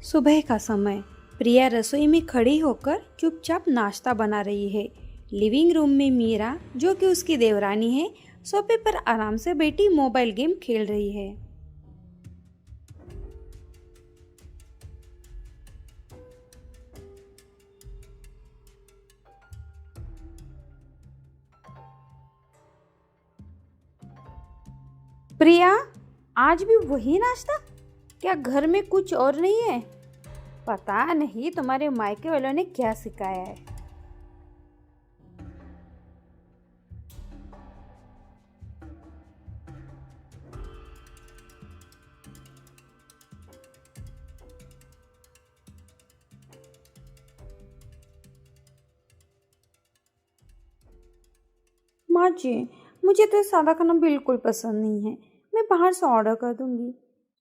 सुबह का समय। प्रिया रसोई में खड़ी होकर चुपचाप नाश्ता बना रही है। लिविंग रूम में मीरा, जो कि उसकी देवरानी है, सोफे पर आराम से बैठी मोबाइल गेम खेल रही है। प्रिया, आज भी वही नाश्ता? क्या घर में कुछ और नहीं है? पता नहीं तुम्हारे मायके वालों ने क्या सिखाया है। माँ जी, मुझे तो सादा खाना बिल्कुल पसंद नहीं है। मैं बाहर से ऑर्डर कर दूंगी।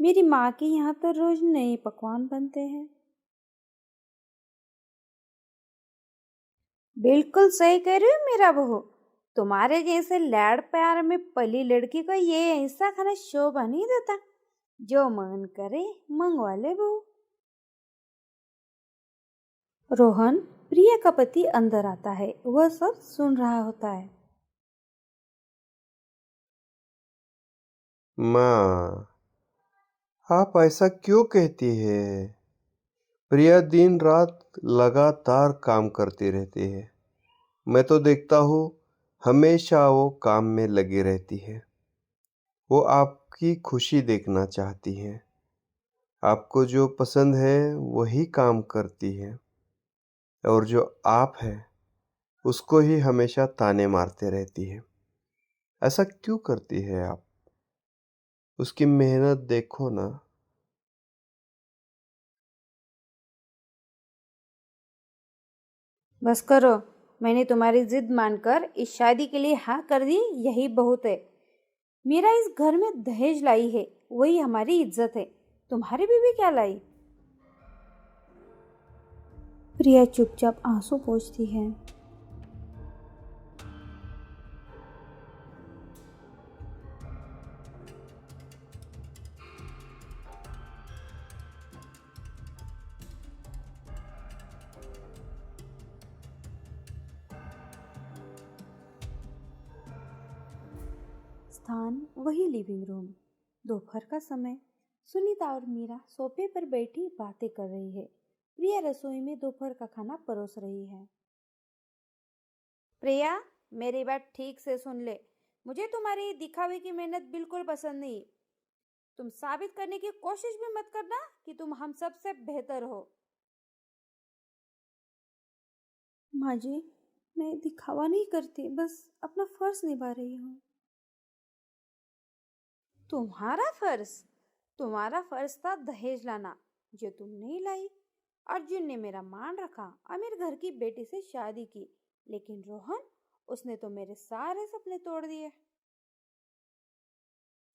मेरी माँ के यहाँ तो रोज नए पकवान बनते हैं। बिल्कुल सही कह रही हो मेरा बहू। तुम्हारे जैसे लाड़ प्यार में पली लड़की को ये ऐसा खाना शोभा नहीं देता। जो मन करे मंगवा ले बहू। रोहन, प्रिया का पति अंदर आता है। वह सब सुन रहा होता है। माँ, आप ऐसा क्यों कहती है? प्रिया दिन रात लगातार काम करती रहती है। मैं तो देखता हूँ, हमेशा वो काम में लगी रहती है। वो आपकी खुशी देखना चाहती है। आपको जो पसंद है वही काम करती है, और जो आप है उसको ही हमेशा ताने मारते रहती है। ऐसा क्यों करती है आप? उसकी मेहनत देखो ना। बस करो। मैंने तुम्हारी जिद मानकर इस शादी के लिए हाँ कर दी, यही बहुत है। मेरा इस घर में दहेज लाई है, वही हमारी इज्जत है। तुम्हारी बीवी क्या लाई? प्रिया चुपचाप आंसू पोंछती है। स्थान वही लिविंग रूम। दोपहर का समय। सुनीता और मीरा सोफे पर बैठी बातें कर रही है। प्रिया रसोई में दोपहर का खाना परोस रही है। प्रिया, मेरी बात ठीक से सुन ले। मुझे तुम्हारी दिखावे की मेहनत बिल्कुल पसंद नहीं। तुम साबित करने की कोशिश भी मत करना कि तुम हम सबसे बेहतर हो। माँ जी, मैं दिखावा नहीं करती, बस अपना फर्ज निभा रही हूँ। तुम्हारा फर्ज? तुम्हारा फर्ज था दहेज लाना, जो तुम नहीं लाई। अर्जुन ने मेरा मान रखा और मेरे घर की बेटी से शादी की। लेकिन रोहन, उसने तो मेरे सारे सपने तोड़ दिए।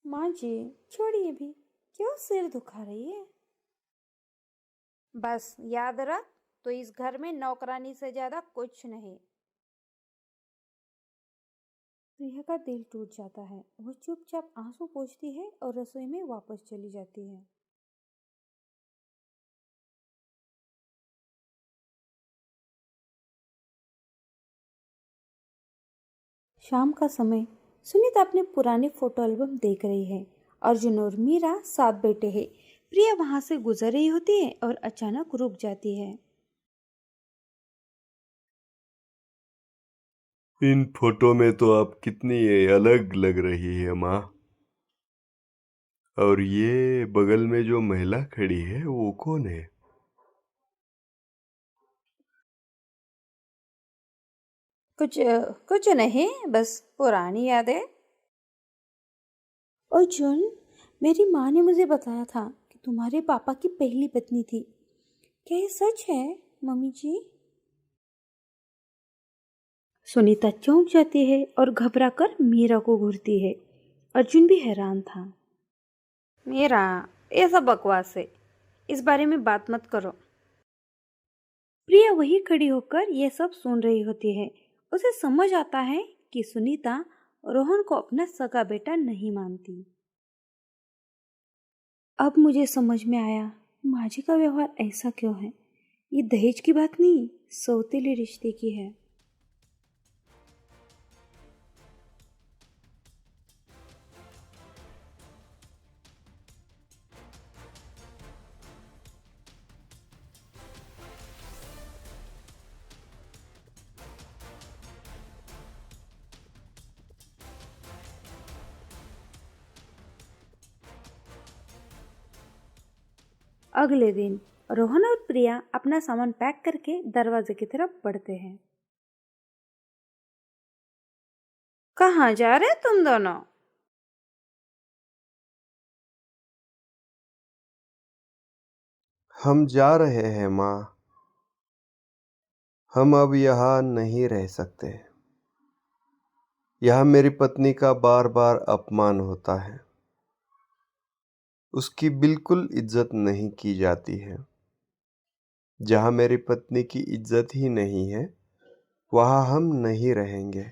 माँ जी, छोड़िए भी। क्यों सिर दुखा रही है? बस याद रख, तो इस घर में नौकरानी से ज्यादा कुछ नहीं। प्रिया का दिल टूट जाता है। वो चुपचाप आंसू पोंछती है और रसोई में वापस चली जाती है। शाम का समय। सुनीता अपने पुराने फोटो एल्बम देख रही है। अर्जुन और मीरा साथ बैठे हैं। प्रिया वहां से गुजर रही होती है और अचानक रुक जाती है। इन फोटो में तो आप कितनी अलग लग रही है माँ। और ये बगल में जो महिला खड़ी है वो कौन है? कुछ नहीं, बस पुरानी यादें। अर्जुन, मेरी माँ ने मुझे बताया था कि तुम्हारे पापा की पहली पत्नी थी। क्या ये सच है, मम्मी जी? सुनीता चौंक जाती है और घबराकर मीरा को घूरती है। अर्जुन भी हैरान था। मीरा, ये सब बकवास है। इस बारे में बात मत करो। प्रिया वही खड़ी होकर यह सब सुन रही होती है। उसे समझ आता है कि सुनीता रोहन को अपना सगा बेटा नहीं मानती। अब मुझे समझ में आया। माँ जी का व्यवहार ऐसा क्यों है? ये दहेज की बात नहीं, सौतेले रिश्ते की है। अगले दिन रोहन और प्रिया अपना सामान पैक करके दरवाजे की तरफ बढ़ते हैं। कहाँ जा रहे तुम दोनों? हम जा रहे हैं माँ। हम अब यहाँ नहीं रह सकते। यहाँ मेरी पत्नी का बार बार अपमान होता है। उसकी बिल्कुल इज्जत नहीं की जाती है। जहाँ मेरी पत्नी की इज्जत ही नहीं है, वहाँ हम नहीं रहेंगे।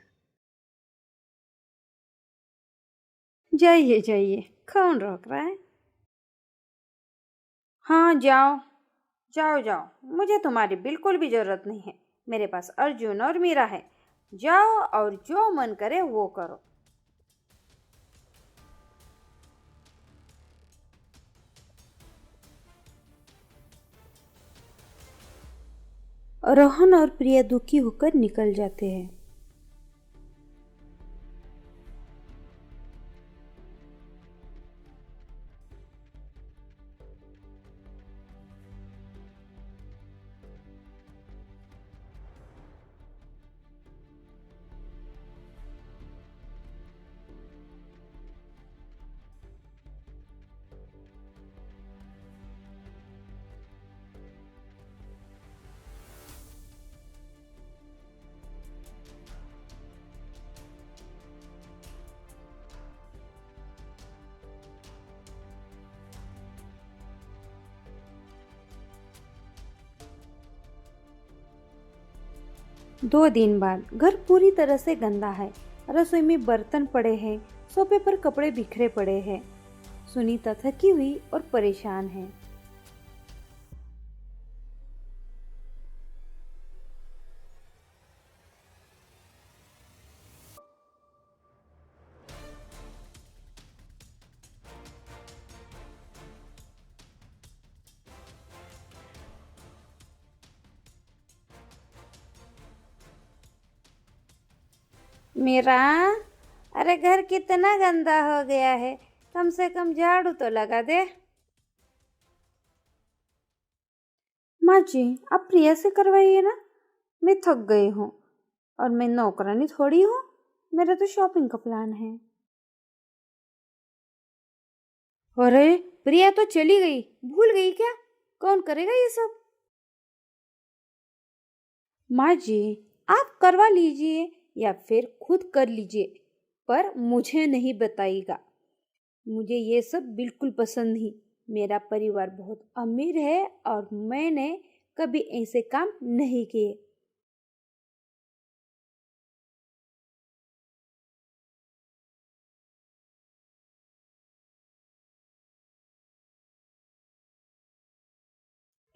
जाइए जाइए, कौन रोक रहा है? हाँ जाओ, जाओ जाओ, मुझे तुम्हारी बिल्कुल भी जरूरत नहीं है। मेरे पास अर्जुन और मीरा है। जाओ और जो मन करे वो करो। रोहन और प्रिया दुखी होकर निकल जाते हैं। दो दिन बाद घर पूरी तरह से गंदा है। रसोई में बर्तन पड़े हैं, सोफे पर कपड़े बिखरे पड़े हैं। सुनीता थकी हुई और परेशान है। मेरा, अरे घर कितना गंदा हो गया है, कम से कम झाड़ू तो लगा दे। माँ जी, आप प्रिया से करवाइए ना। मैं थक गई हूँ और मैं नौकरानी थोड़ी हूँ। मेरा तो शॉपिंग का प्लान है। अरे प्रिया तो चली गई, भूल गई क्या? कौन करेगा ये सब? माँ जी, आप करवा लीजिए या फिर खुद कर लीजिए, पर मुझे नहीं बताइएगा। मुझे ये सब बिल्कुल पसंद नहीं। मेरा परिवार बहुत अमीर है और मैंने कभी ऐसे काम नहीं किए।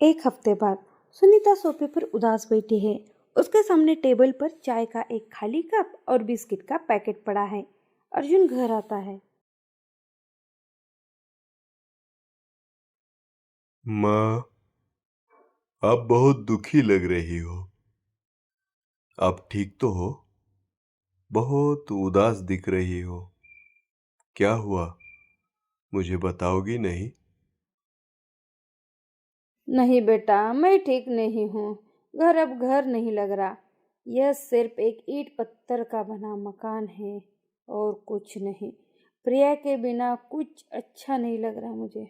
एक हफ्ते बाद सुनीता सोफे पर उदास बैठी है। उसके सामने टेबल पर चाय का एक खाली कप और बिस्किट का पैकेट पड़ा है। अर्जुन घर आता है। माँ, आप बहुत दुखी लग रही हो। आप ठीक तो हो? बहुत उदास दिख रही हो। क्या हुआ? मुझे बताओगी नहीं? नहीं बेटा, मैं ठीक नहीं हूँ। घर अब घर नहीं लग रहा। यह सिर्फ एक ईंट पत्थर का बना मकान है और कुछ नहीं। प्रिया के बिना कुछ अच्छा नहीं लग रहा मुझे।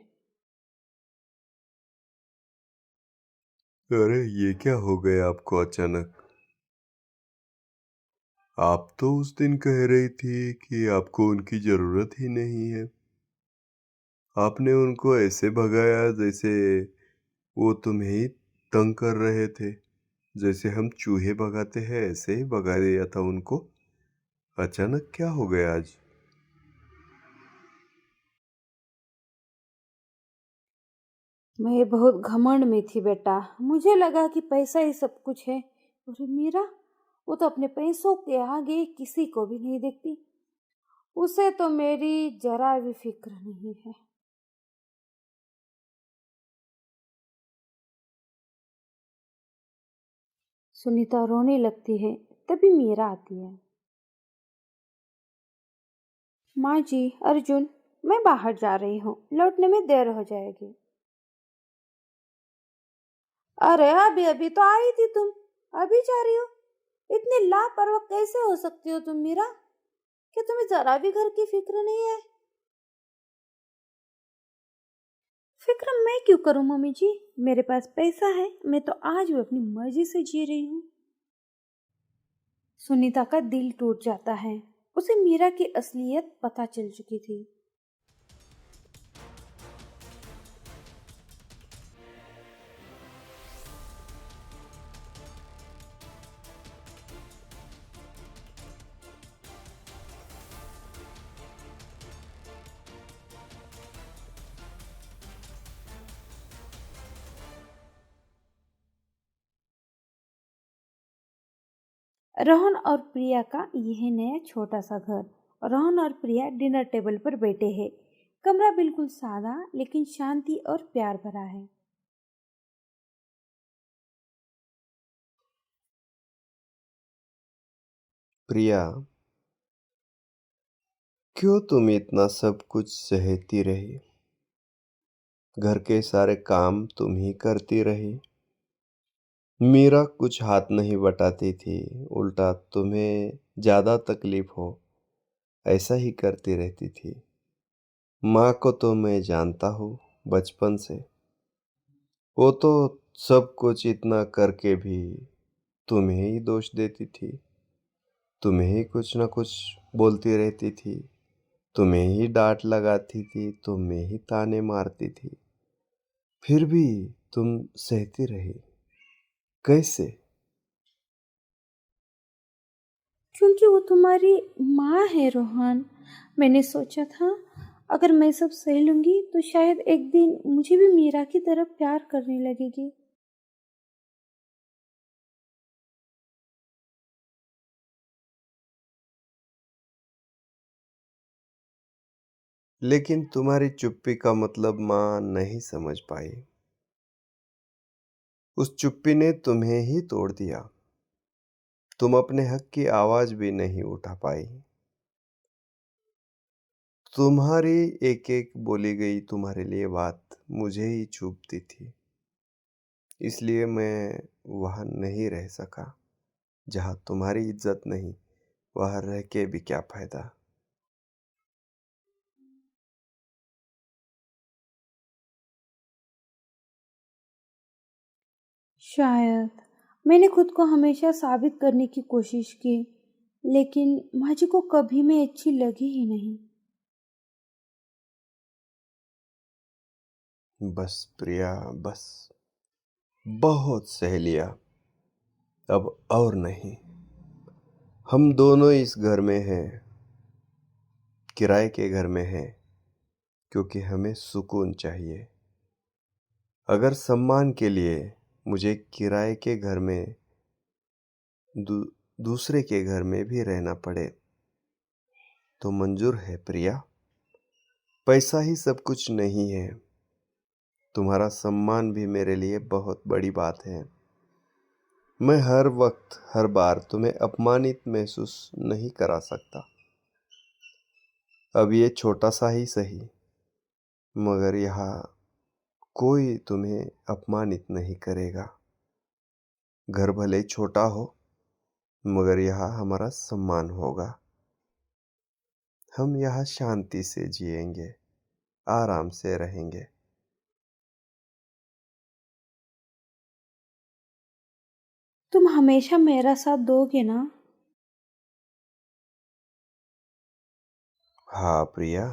अरे ये क्या हो गया आपको अचानक? आप तो उस दिन कह रही थी कि आपको उनकी जरूरत ही नहीं है। आपने उनको ऐसे भगाया जैसे वो तुम्हें ही तंग कर रहे थे। जैसे हम चूहे भगाते हैं ऐसे ही भगा दिया था उनको। अचानक क्या हो गया आज? मैं बहुत घमंड में थी बेटा। मुझे लगा कि पैसा ही सब कुछ है। और मीरा, वो तो अपने पैसों के आगे किसी को भी नहीं देखती। उसे तो मेरी जरा भी फिक्र नहीं है। सुनीता रोने लगती है। तभी मीरा आती है। माँ जी, अर्जुन, मैं बाहर जा रही हूँ, लौटने में देर हो जाएगी। अरे अभी अभी तो आई थी तुम, अभी जा रही हो? इतनी लापरवाह कैसे हो सकती हो तुम मीरा? क्या तुम्हें जरा भी घर की फिक्र नहीं है? फिक्र मैं क्यों करूं मम्मी जी? मेरे पास पैसा है, मैं तो आज भी अपनी मर्जी से जी रही हूँ। सुनीता का दिल टूट जाता है। उसे मीरा की असलियत पता चल चुकी थी। रोहन और प्रिया का यह नया छोटा सा घर। रोहन और प्रिया डिनर टेबल पर बैठे हैं। कमरा बिल्कुल सादा लेकिन शांति और प्यार भरा है। प्रिया, क्यों तुम इतना सब कुछ सहती रही? घर के सारे काम तुम ही करती रही। मीरा कुछ हाथ नहीं बटाती थी, उल्टा तुम्हें ज्यादा तकलीफ हो ऐसा ही करती रहती थी। माँ को तो मैं जानता हूँ बचपन से। वो तो सब कुछ इतना करके भी तुम्हें ही दोष देती थी। तुम्हें ही कुछ ना कुछ बोलती रहती थी। तुम्हें ही डांट लगाती थी, तुम्हें ही ताने मारती थी। फिर भी तुम सहती रही। कैसे? क्योंकि वो तुम्हारी माँ है रोहन। मैंने सोचा था अगर मैं सब सह लूंगी तो शायद एक दिन मुझे भी मीरा की तरह प्यार करने लगेगी। लेकिन तुम्हारी चुप्पी का मतलब माँ नहीं समझ पाई। उस चुप्पी ने तुम्हें ही तोड़ दिया। तुम अपने हक की आवाज भी नहीं उठा पाई। तुम्हारी एक एक बोली गई तुम्हारे लिए बात मुझे ही चुभती थी। इसलिए मैं वहां नहीं रह सका। जहां तुम्हारी इज्जत नहीं, वहां रह के भी क्या फायदा। शायद मैंने खुद को हमेशा साबित करने की कोशिश की, लेकिन माँ जी को कभी मैं अच्छी लगी ही नहीं। बस प्रिया, बस। बहुत सह लिया। अब और नहीं। हम दोनों इस घर में हैं, किराए के घर में हैं, क्योंकि हमें सुकून चाहिए। अगर सम्मान के लिए मुझे किराए के घर में दू, दूसरे के घर में भी रहना पड़े तो मंजूर है प्रिया। पैसा ही सब कुछ नहीं है। तुम्हारा सम्मान भी मेरे लिए बहुत बड़ी बात है। मैं हर वक्त हर बार तुम्हें अपमानित महसूस नहीं करा सकता। अब ये छोटा सा ही सही, मगर यहाँ कोई तुम्हें अपमानित नहीं करेगा। घर भले ही छोटा हो, मगर यहाँ हमारा सम्मान होगा। हम यहाँ शांति से जिएंगे, आराम से रहेंगे। तुम हमेशा मेरा साथ दोगे ना? हाँ प्रिया,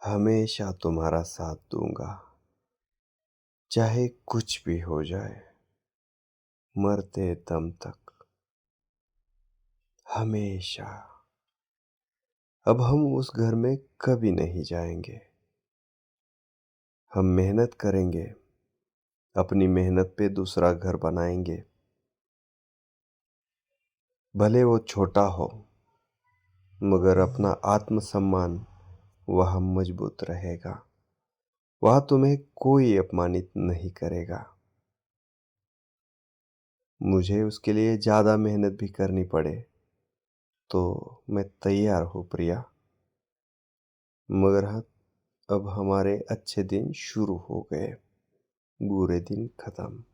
हमेशा तुम्हारा साथ दूंगा, चाहे कुछ भी हो जाए। मरते दम तक, हमेशा। अब हम उस घर में कभी नहीं जाएंगे। हम मेहनत करेंगे, अपनी मेहनत पे दूसरा घर बनाएंगे। भले वो छोटा हो, मगर अपना आत्मसम्मान वह मजबूत रहेगा। वह तुम्हें कोई अपमानित नहीं करेगा। मुझे उसके लिए ज़्यादा मेहनत भी करनी पड़े तो मैं तैयार हूँ प्रिया। मगर हाँ, अब हमारे अच्छे दिन शुरू हो गए, बुरे दिन खत्म।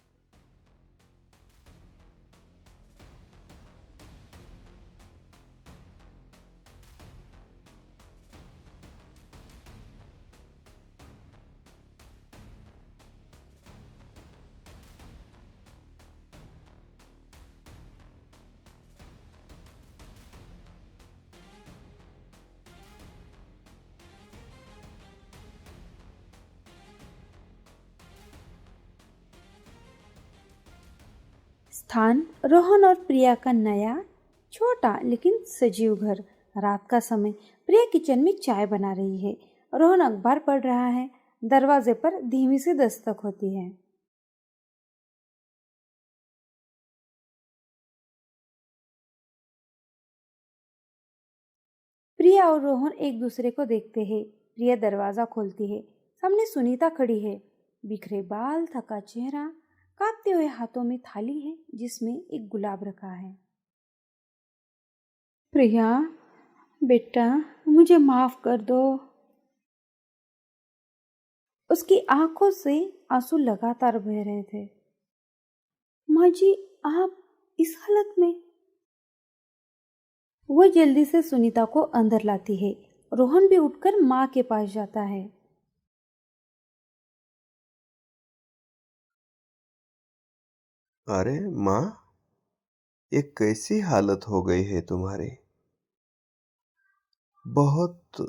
स्थान रोहन और प्रिया का नया छोटा लेकिन सजीव घर। रात का समय। प्रिया किचन में चाय बना रही है। रोहन अखबार पढ़ रहा है। दरवाजे पर धीमी सी दस्तक होती है। प्रिया और रोहन एक दूसरे को देखते हैं। प्रिया दरवाजा खोलती है। सामने सुनीता खड़ी है। बिखरे बाल, थका चेहरा, कांपते हुए हाथों में थाली है जिसमें एक गुलाब रखा है। प्रिया, बेटा, मुझे माफ कर दो। उसकी आंखों से आंसू लगातार बह रहे थे। माँ जी, आप इस हालत में? वो जल्दी से सुनीता को अंदर लाती है। रोहन भी उठकर माँ के पास जाता है। अरे माँ, ये कैसी हालत हो गई है तुम्हारी? बहुत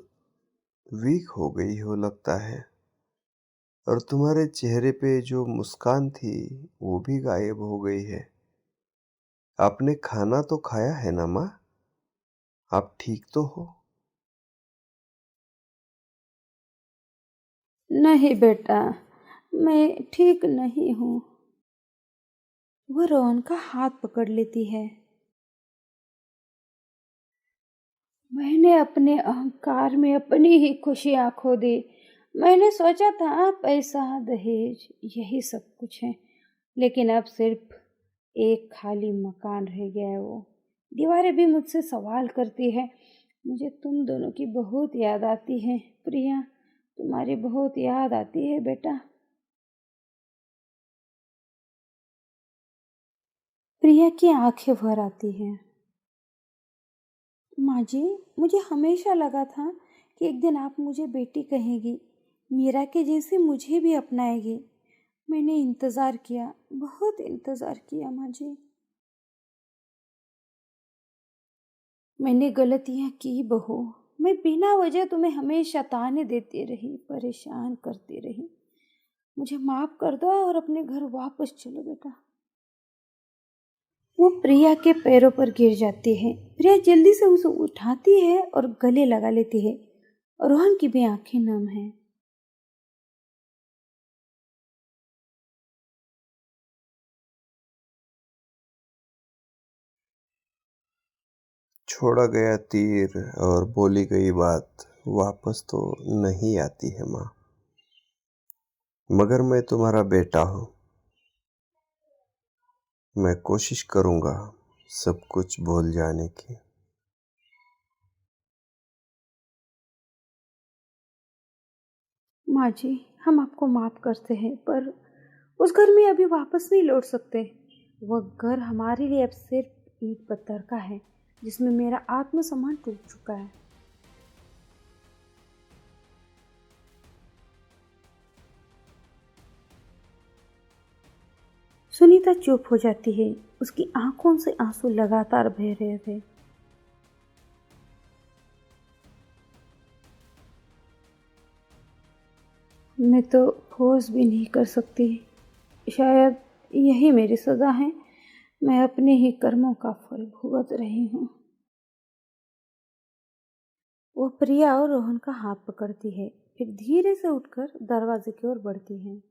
वीक हो गई हो लगता है। और तुम्हारे चेहरे पे जो मुस्कान थी वो भी गायब हो गई है। आपने खाना तो खाया है ना माँ? आप ठीक तो हो? नहीं बेटा, मैं ठीक नहीं हूँ। वह रोहन का हाथ पकड़ लेती है। मैंने अपने अहंकार में अपनी ही खुशियाँ खो दी। मैंने सोचा था पैसा, दहेज, यही सब कुछ है। लेकिन अब सिर्फ एक खाली मकान रह गया है। वो दीवारें भी मुझसे सवाल करती है। मुझे तुम दोनों की बहुत याद आती है प्रिया। तुम्हारी बहुत याद आती है बेटा। प्रिया की आंखें भर आती हैं। माँ जी, मुझे हमेशा लगा था कि एक दिन आप मुझे बेटी कहेगी, मीरा के जैसे मुझे भी अपनाएगी। मैंने इंतज़ार किया, बहुत इंतज़ार किया माँ जी। मैंने गलतियाँ की बहू। मैं बिना वजह तुम्हें हमेशा ताने देती रही, परेशान करती रही। मुझे माफ़ कर दो और अपने घर वापस चलो बेटा। वो प्रिया के पैरों पर गिर जाती है। प्रिया जल्दी से उसे उठाती है और गले लगा लेती है। रोहन की भी आंखें नम हैं। छोड़ा गया तीर और बोली गई बात वापस तो नहीं आती है माँ। मगर मैं तुम्हारा बेटा हूँ। मैं कोशिश करूँगा सब कुछ भूल जाने की। माँ जी, हम आपको माफ़ करते हैं, पर उस घर में अभी वापस नहीं लौट सकते। वह घर हमारे लिए अब सिर्फ ईंट पत्थर का है, जिसमें मेरा आत्मसम्मान टूट चुका है। सुनीता चुप हो जाती है। उसकी आंखों से आंसू लगातार बह रहे थे। मैं तो फोर्स भी नहीं कर सकती। शायद यही मेरी सज़ा है। मैं अपने ही कर्मों का फल भुगत रही हूँ। वो प्रिया और रोहन का हाथ पकड़ती है। फिर धीरे से उठकर दरवाजे की ओर बढ़ती है।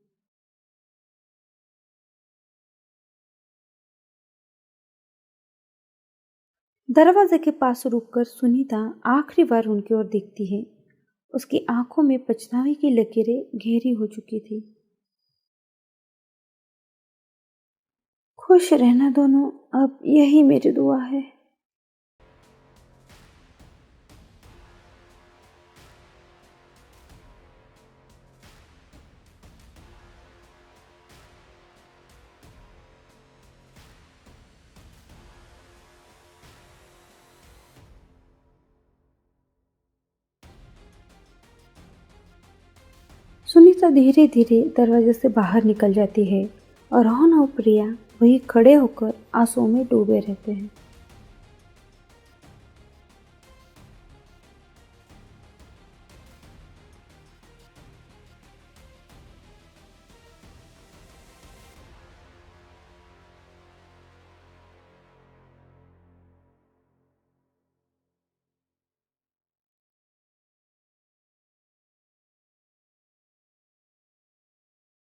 दरवाजे के पास रुककर सुनीता आखिरी बार उनकी ओर देखती है। उसकी आंखों में पछतावे की लकीरें गहरी हो चुकी थी। खुश रहना दोनों, अब यही मेरी दुआ है। सुनीता धीरे धीरे दरवाजे से बाहर निकल जाती है और रोहन और प्रिया वहीं खड़े होकर आंसुओं में डूबे रहते हैं।